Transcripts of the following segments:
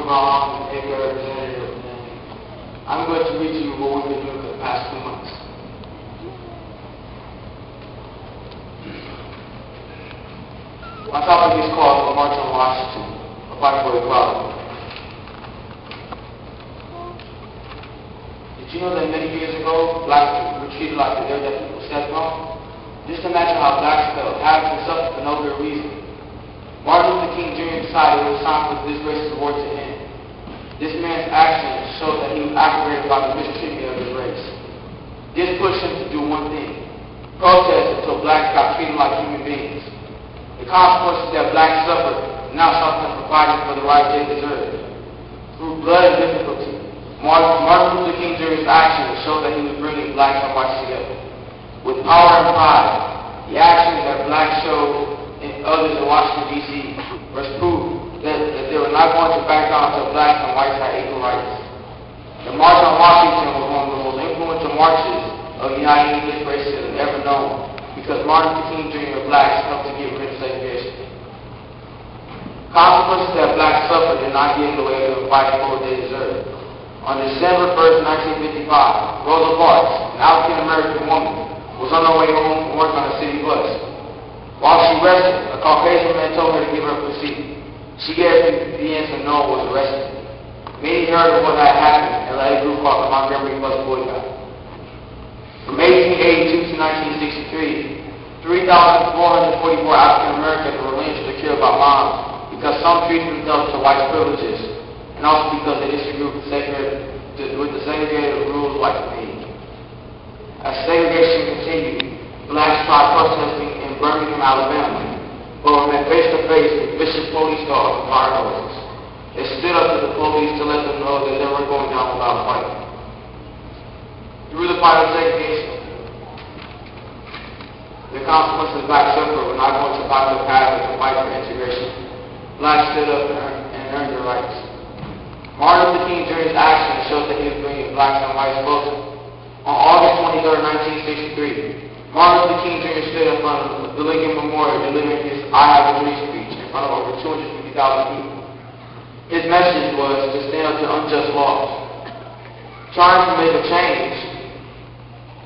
Wrong, and Edgar Representative, and I'm going to read to you what we've been doing for the past 2 months. My topic is called The March on Washington, a fight for equality. Did you know that many years ago, blacks were treated like the dirt that people stepped on? Just imagine how blacks felt, having to suffer for no good reason. Martin Luther King Jr. decided it was time for this racist war to end. This man's actions showed that he was aggravated by the mistreatment of his race. This pushed him to do one thing: protest until blacks got treated like human beings. The consequences that blacks suffered now stop them from fighting for the rights they deserve. Through blood and difficulty, Martin Luther King Jr.'s actions showed that he was bringing blacks and whites together. With power and pride, the actions that blacks showed and others in Washington, D.C. was proof that they were not going to back down until blacks and whites had equal rights. The March on Washington was one of the most influential marches of uniting against racism ever known, because Martin Luther King Jr. and blacks helped to get rid of segregation. Consequences that blacks suffered did not get in the way of them fighting for what they deserved. On December 1st, 1955, Rosa Parks, an African-American woman, was on her way home from work on a city bus. While she rested, a Caucasian man told her to give her a seat. She gave the answer no and was arrested. Many heard of what had happened and led a group called the Montgomery Bus Boycott. From 1882 to 1963, 3,444 African Americans were lynched or killed by mobs because some treated themselves to white privileges, and also because they disagreed with the segregated rules whites made. As segregation continued, blacks tried protesting in Birmingham, Alabama, but were met face-to-face with vicious police dogs and fire hoses. They stood up to the police to let them know that they were going down without fighting. Through the fight of segregation, the consequences blacks suffered were not going to follow the path of the fight for integration. Blacks stood up and earned their rights. Martin Luther King Jr.'s actions showed that he was bringing blacks and whites closer. On August 23, 1963, Martin Luther King Jr. stood in front of the Lincoln Memorial delivering his I Have a Dream speech in front of over 250,000 people. His message was to stand up to unjust laws. Trying to make a change,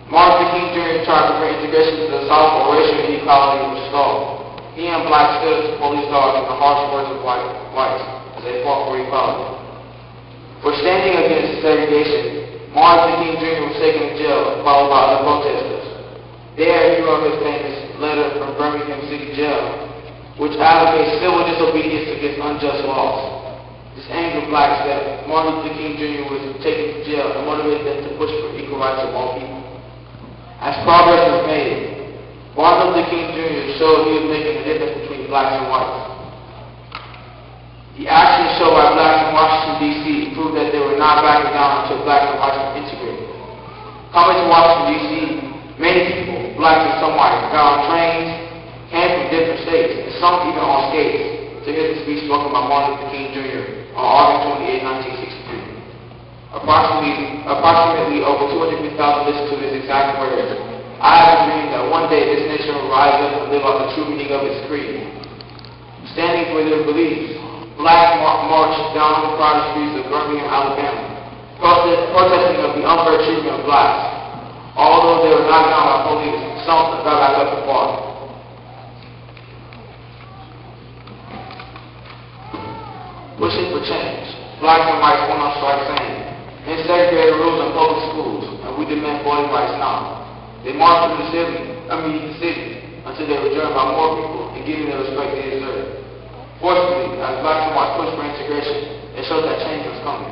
Martin Luther King Jr. tried to bring integration to the South where racial inequality was stalled. He and blacks stood up to police dogs and the harsh words of whites as they fought for equality. For standing against segregation, Martin Luther King Jr. was taken to jail, followed by other protesters. There he wrote his famous letter from Birmingham City Jail, which advocates civil disobedience against unjust laws. This angered blacks that Martin Luther King Jr. was taken to jail and motivated them to push for equal rights of all people. As progress was made, Martin Luther King Jr. showed he was making a difference between blacks and whites. The actions showed by blacks in Washington, D.C. proved that they were not backing down until blacks and whites were integrated. Coming to Washington, D.C., many people, blacks and some whites, got on trains, came from different states, and some even on skates, to hear the speech spoken by Martin Luther King Jr. on August 28, 1963. Approximately over 250,000 listened to his exact words. I have a dream that one day this nation will rise up and live out the true meaning of its creed. Standing for their beliefs, blacks marched down the crowded streets of Birmingham, Alabama, protesting of the unfair treatment of blacks. Although they were knocked down by police, some got back up and fought. Pushing for change, blacks and whites went on strike saying, "In segregated rules in public schools, and we demand voting rights now." They marched through the city until they were joined by more people and given the respect they deserve. Fortunately, as blacks and whites pushed for integration, it showed that change was coming.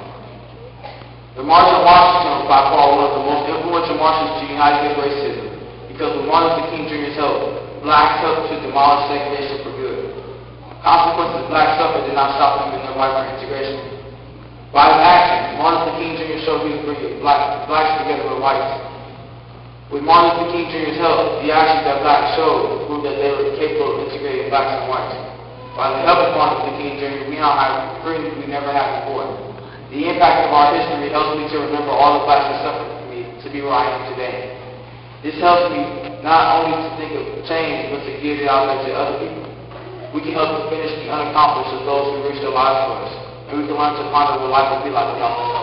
The March on Washington was by far one of the most influential marches to unite against racism, because with Martin Luther King Jr.'s help, blacks helped to demolish segregation for good. Consequences blacks suffered did not stop them in their fight for integration. By his actions, Martin Luther King Jr. showed he was bringing blacks together with whites. With Martin Luther King Jr.'s help, the actions that blacks showed proved that they were capable of integrating blacks and whites. By the help of Martin Luther King Jr., we now have freedom we never had before. The impact of our history helps me to remember all the blacks that suffered for me to be where I am today. This helps me not only to think of change, but to give it out there to other people. We can help to finish the unaccomplished of those who reached their lives for us. and we can learn to ponder what life will be like without the sun.